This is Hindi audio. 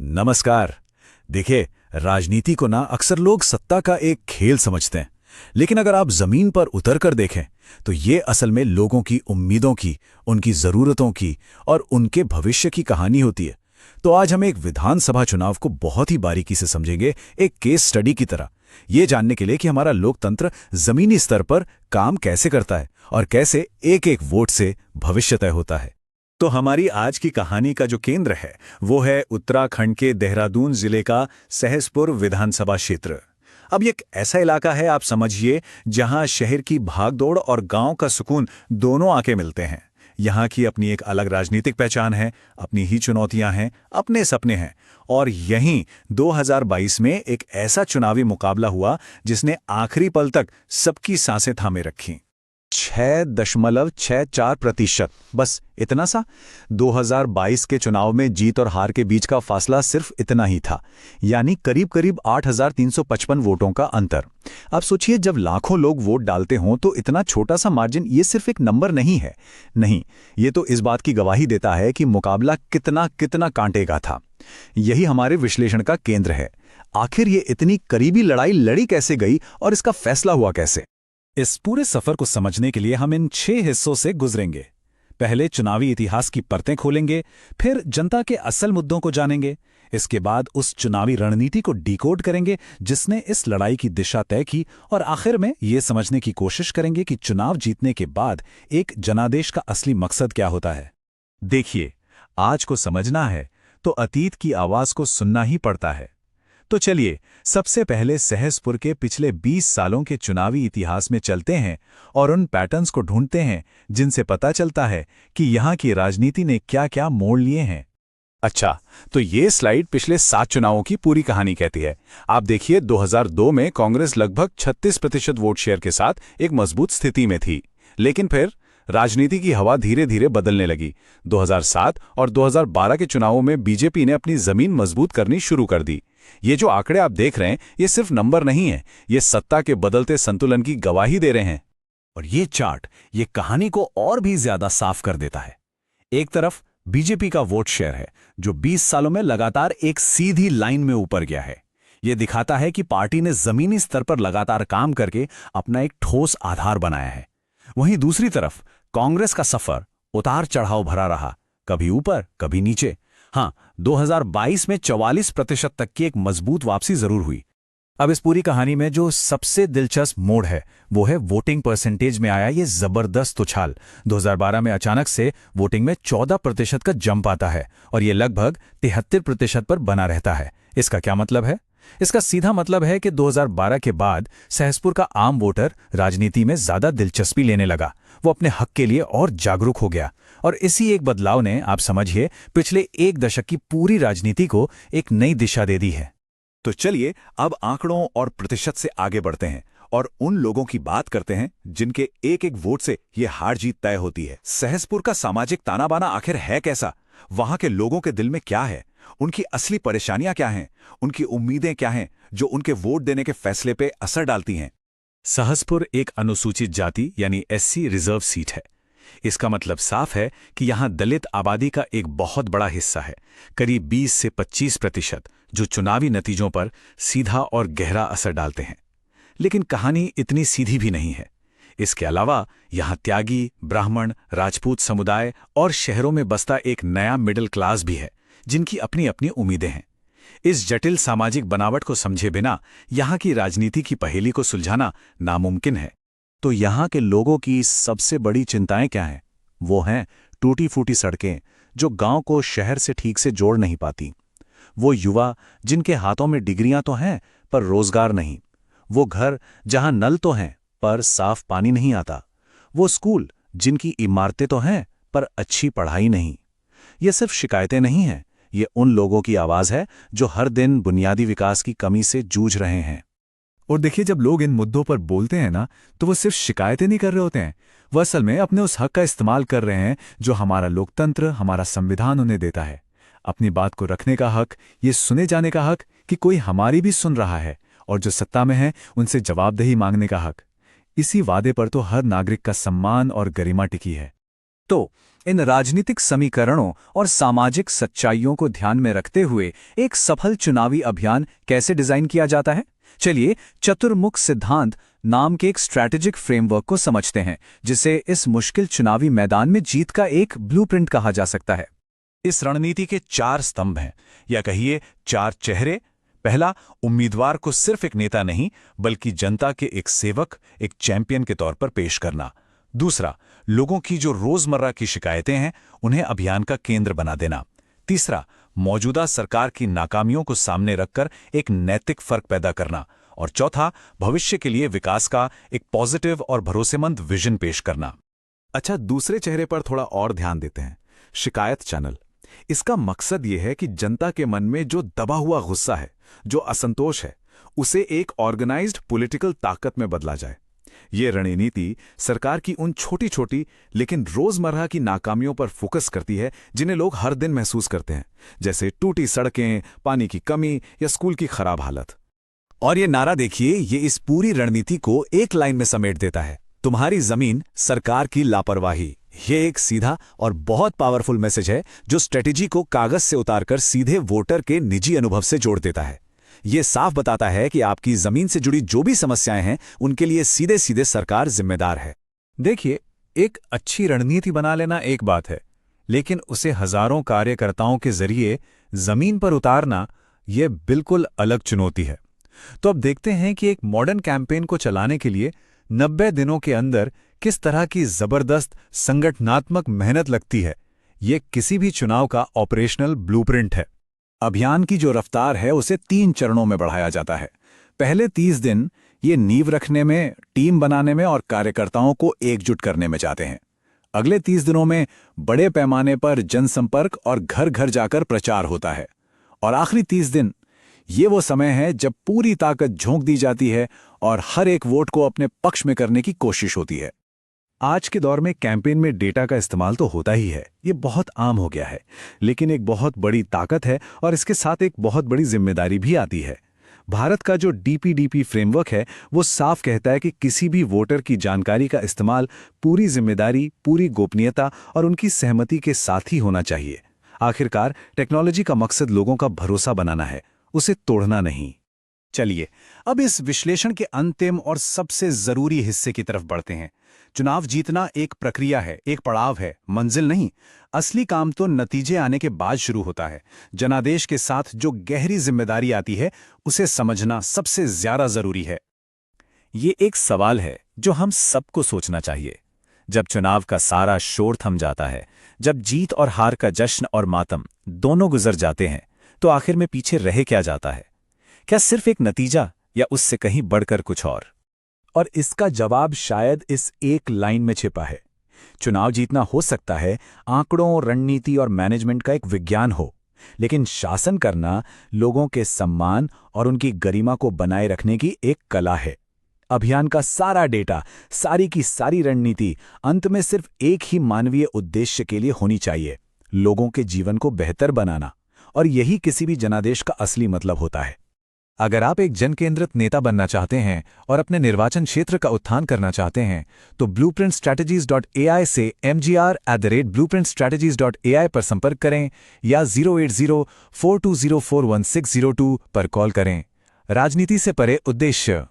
नमस्कार। देखिए, राजनीति को ना अक्सर लोग सत्ता का एक खेल समझते हैं, लेकिन अगर आप जमीन पर उतर कर देखें तो ये असल में लोगों की उम्मीदों की, उनकी जरूरतों की और उनके भविष्य की कहानी होती है। तो आज हम एक विधानसभा चुनाव को बहुत ही बारीकी से समझेंगे, एक केस स्टडी की तरह, ये जानने के लिए कि हमारा लोकतंत्र जमीनी स्तर पर काम कैसे करता है और कैसे एक एक वोट से भविष्य तय होता है। तो हमारी आज की कहानी का जो केंद्र है वो है उत्तराखंड के देहरादून जिले का सहसपुर विधानसभा क्षेत्र। अब ये एक ऐसा इलाका है, आप समझिए, जहां शहर की भागदौड़ और गांव का सुकून दोनों आके मिलते हैं। यहाँ की अपनी एक अलग राजनीतिक पहचान है, अपनी ही चुनौतियां हैं, अपने सपने हैं। और यहीं 2022 में एक ऐसा चुनावी मुकाबला हुआ जिसने आखिरी पल तक सबकी सांसें थामे रखीं। 6.64%, बस इतना सा। 2022 के चुनाव में जीत और हार के बीच का फासला सिर्फ इतना ही था, यानी करीब करीब 8,355 वोटों का अंतर। आप सोचिए, जब लाखों लोग वोट डालते हों तो इतना छोटा सा मार्जिन ये सिर्फ एक नंबर नहीं है। नहीं, ये तो इस बात की गवाही देता है कि मुकाबला कितना कितना कांटे का था। यही हमारे विश्लेषण का केंद्र है। आखिर ये इतनी करीबी लड़ाई लड़ी कैसे गई और इसका फैसला हुआ कैसे? इस पूरे सफर को समझने के लिए हम इन 6 हिस्सों से गुजरेंगे। पहले चुनावी इतिहास की परतें खोलेंगे, फिर जनता के असल मुद्दों को जानेंगे। इसके बाद उस चुनावी रणनीति को डिकोड करेंगे जिसने इस लड़ाई की दिशा तय की, और आखिर में ये समझने की कोशिश करेंगे कि चुनाव जीतने के बाद एक जनादेश का असली मकसद क्या होता है। देखिए, आज को समझना है तो अतीत की आवाज को सुनना ही पड़ता है। तो चलिए, सबसे पहले सहसपुर के पिछले 20 सालों के चुनावी इतिहास में चलते हैं और उन पैटर्न्स को ढूंढते हैं जिनसे पता चलता है कि यहाँ की राजनीति ने क्या क्या मोड़ लिए हैं। अच्छा, तो ये स्लाइड पिछले 7 चुनावों की पूरी कहानी कहती है। आप देखिए, 2002 में कांग्रेस लगभग 36% वोट शेयर के साथ एक मजबूत स्थिति में थी, लेकिन फिर राजनीति की हवा धीरे धीरे बदलने लगी। 2007 और 2012 के चुनावों में बीजेपी ने अपनी जमीन मजबूत करनी शुरू कर दी। ये जो आंकड़े आप देख रहे हैं, ये सिर्फ नंबर नहीं है, ये सत्ता के बदलते संतुलन की गवाही दे रहे हैं। और ये चार्ट ये कहानी को और भी ज्यादा साफ कर देता है। एक तरफ बीजेपी का वोट शेयर है जो 20 सालों में लगातार एक सीधी लाइन में ऊपर गया है। ये दिखाता है कि पार्टी ने जमीनी स्तर पर लगातार काम करके अपना एक ठोस आधार बनाया है। वहीं दूसरी तरफ कांग्रेस का सफर उतार चढ़ाव भरा रहा, कभी ऊपर कभी नीचे। हाँ, 2022 में 44% तक की एक मजबूत वापसी जरूर हुई। अब इस पूरी कहानी में जो सबसे दिलचस्प मोड़ है वो है वोटिंग परसेंटेज में आया ये जबरदस्त उछाल। 2012 में अचानक से वोटिंग में 14% का जंप आता है और ये लगभग 73% पर बना रहता है। इसका क्या मतलब है? इसका सीधा मतलब है कि 2012 के बाद सहसपुर का आम वोटर राजनीति में ज्यादा दिलचस्पी लेने लगा। वो अपने हक के लिए और जागरूक हो गया, और इसी एक बदलाव ने, आप समझिए, पिछले 1 दशक की पूरी राजनीति को एक नई दिशा दे दी है। तो चलिए अब आंकड़ों और प्रतिशत से आगे बढ़ते हैं और उन लोगों की बात करते हैं जिनके एक एक वोट से ये हार जीत तय होती है। सहसपुर का सामाजिक ताना बाना आखिर है कैसा? वहां के लोगों के दिल में क्या है? उनकी असली परेशानियां क्या हैं? उनकी उम्मीदें क्या हैं जो उनके वोट देने के फैसले पे असर डालती हैं? सहसपुर एक अनुसूचित जाति यानी एससी रिजर्व सीट है। इसका मतलब साफ है कि यहां दलित आबादी का एक बहुत बड़ा हिस्सा है, करीब 20 से 25%, जो चुनावी नतीजों पर सीधा और गहरा असर डालते हैं। लेकिन कहानी इतनी सीधी भी नहीं है। इसके अलावा यहां त्यागी, ब्राह्मण, राजपूत समुदाय और शहरों में बसता एक नया मिडिल क्लास भी है जिनकी अपनी अपनी उम्मीदें हैं। इस जटिल सामाजिक बनावट को समझे बिना यहां की राजनीति की पहेली को सुलझाना नामुमकिन है। तो यहाँ के लोगों की सबसे बड़ी चिंताएं क्या हैं? वो हैं टूटी फूटी सड़कें जो गांव को शहर से ठीक से जोड़ नहीं पाती, वो युवा जिनके हाथों में डिग्रियां तो हैं पर रोजगार नहीं, वो घर जहां नल तो हैं पर साफ पानी नहीं आता, वो स्कूल जिनकी इमारतें तो हैं पर अच्छी पढ़ाई नहीं। ये सिर्फ शिकायतें नहीं हैं, ये उन लोगों की आवाज है जो हर दिन बुनियादी विकास की कमी से जूझ रहे हैं। और देखिए, जब लोग इन मुद्दों पर बोलते हैं ना, तो वो सिर्फ शिकायतें नहीं कर रहे होते हैं, वो असल में अपने उस हक का इस्तेमाल कर रहे हैं जो हमारा लोकतंत्र, हमारा संविधान उन्हें देता है। अपनी बात को रखने का हक, ये सुने जाने का हक कि कोई हमारी भी सुन रहा है, और जो सत्ता में है उनसे जवाबदेही मांगने का हक। इसी वादे पर तो हर नागरिक का सम्मान और गरिमा टिकी है। तो इन राजनीतिक समीकरणों और सामाजिक सच्चाइयों को ध्यान में रखते हुए एक सफल चुनावी अभियान कैसे डिजाइन किया जाता है? चलिए चतुर्मुख सिद्धांत नाम के एक स्ट्रैटेजिक फ्रेमवर्क को समझते हैं, जिसे इस मुश्किल चुनावी मैदान में जीत का एक ब्लूप्रिंट कहा जा सकता है। इस रणनीति के 4 स्तंभ हैं, या कहिए 4 चेहरे। पहला, उम्मीदवार को सिर्फ एक नेता नहीं बल्कि जनता के एक सेवक, एक चैंपियन के तौर पर पेश करना। दूसरा, लोगों की जो रोजमर्रा की शिकायतें हैं उन्हें अभियान का केंद्र बना देना। तीसरा, मौजूदा सरकार की नाकामियों को सामने रखकर एक नैतिक फर्क पैदा करना। और चौथा, भविष्य के लिए विकास का एक पॉजिटिव और भरोसेमंद विजन पेश करना। अच्छा, दूसरे चेहरे पर थोड़ा और ध्यान देते हैं, शिकायत चैनल। इसका मकसद यह है कि जनता के मन में जो दबा हुआ गुस्सा है, जो असंतोष है, उसे एक ऑर्गेनाइज्ड पॉलिटिकल ताकत में बदला जाए। ये रणनीति सरकार की उन छोटी छोटी लेकिन रोजमर्रा की नाकामियों पर फोकस करती है जिन्हें लोग हर दिन महसूस करते हैं, जैसे टूटी सड़कें, पानी की कमी या स्कूल की खराब हालत। और ये नारा देखिए, ये इस पूरी रणनीति को एक लाइन में समेट देता है: तुम्हारी जमीन, सरकार की लापरवाही। ये एक सीधा और बहुत पावरफुल मैसेज है जो स्ट्रेटेजी को कागज से उतारकर सीधे वोटर के निजी अनुभव से जोड़ देता है। ये साफ बताता है कि आपकी जमीन से जुड़ी जो भी समस्याएं हैं उनके लिए सीधे सीधे सरकार जिम्मेदार है। देखिए, एक अच्छी रणनीति बना लेना एक बात है, लेकिन उसे हजारों कार्यकर्ताओं के जरिए जमीन पर उतारना यह बिल्कुल अलग चुनौती है। तो अब देखते हैं कि एक मॉडर्न कैंपेन को चलाने के लिए 90 दिनों के अंदर किस तरह की जबरदस्त संगठनात्मक मेहनत लगती है। ये किसी भी चुनाव का ऑपरेशनल ब्लूप्रिंट है। अभियान की जो रफ्तार है उसे 3 चरणों में बढ़ाया जाता है। पहले 30 दिन ये नींव रखने में, टीम बनाने में और कार्यकर्ताओं को एकजुट करने में जाते हैं। अगले 30 दिनों में बड़े पैमाने पर जनसंपर्क और घर घर जाकर प्रचार होता है। और आखिरी 30 दिन ये वो समय है जब पूरी ताकत झोंक दी जाती है और हर एक वोट को अपने पक्ष में करने की कोशिश होती है। आज के दौर में कैंपेन में डेटा का इस्तेमाल तो होता ही है, ये बहुत आम हो गया है, लेकिन एक बहुत बड़ी ताकत है और इसके साथ एक बहुत बड़ी जिम्मेदारी भी आती है। भारत का जो डीपीडीपी फ्रेमवर्क है वो साफ कहता है कि किसी भी वोटर की जानकारी का इस्तेमाल पूरी जिम्मेदारी, पूरी गोपनीयता और उनकी सहमति के साथ ही होना चाहिए। आखिरकार टेक्नोलॉजी का मकसद लोगों का भरोसा बनाना है, उसे तोड़ना नहीं। चलिए अब इस विश्लेषण के अंतिम और सबसे जरूरी हिस्से की तरफ बढ़ते हैं। चुनाव जीतना एक प्रक्रिया है, एक पड़ाव है, मंजिल नहीं। असली काम तो नतीजे आने के बाद शुरू होता है। जनादेश के साथ जो गहरी जिम्मेदारी आती है उसे समझना सबसे ज्यादा जरूरी है। ये एक सवाल है जो हम सबको सोचना चाहिए। जब चुनाव का सारा शोर थम जाता है, जब जीत और हार का जश्न और मातम दोनों गुजर जाते हैं, तो आखिर में पीछे रह क्या जाता है? क्या सिर्फ एक नतीजा या उससे कहीं बढ़कर कुछ और? और इसका जवाब शायद इस एक लाइन में छिपा है। चुनाव जीतना हो सकता है आंकड़ों, रणनीति और मैनेजमेंट का एक विज्ञान हो, लेकिन शासन करना लोगों के सम्मान और उनकी गरिमा को बनाए रखने की एक कला है। अभियान का सारा डेटा, सारी की सारी रणनीति अंत में सिर्फ एक ही मानवीय उद्देश्य के लिए होनी चाहिए: लोगों के जीवन को बेहतर बनाना। और यही किसी भी जनादेश का असली मतलब होता है। अगर आप एक जनकेंद्रित नेता बनना चाहते हैं और अपने निर्वाचन क्षेत्र का उत्थान करना चाहते हैं, तो blueprintstrategies.ai से mgr@blueprintstrategies.ai पर संपर्क करें या 08042041602 पर कॉल करें। राजनीति से परे उद्देश्य।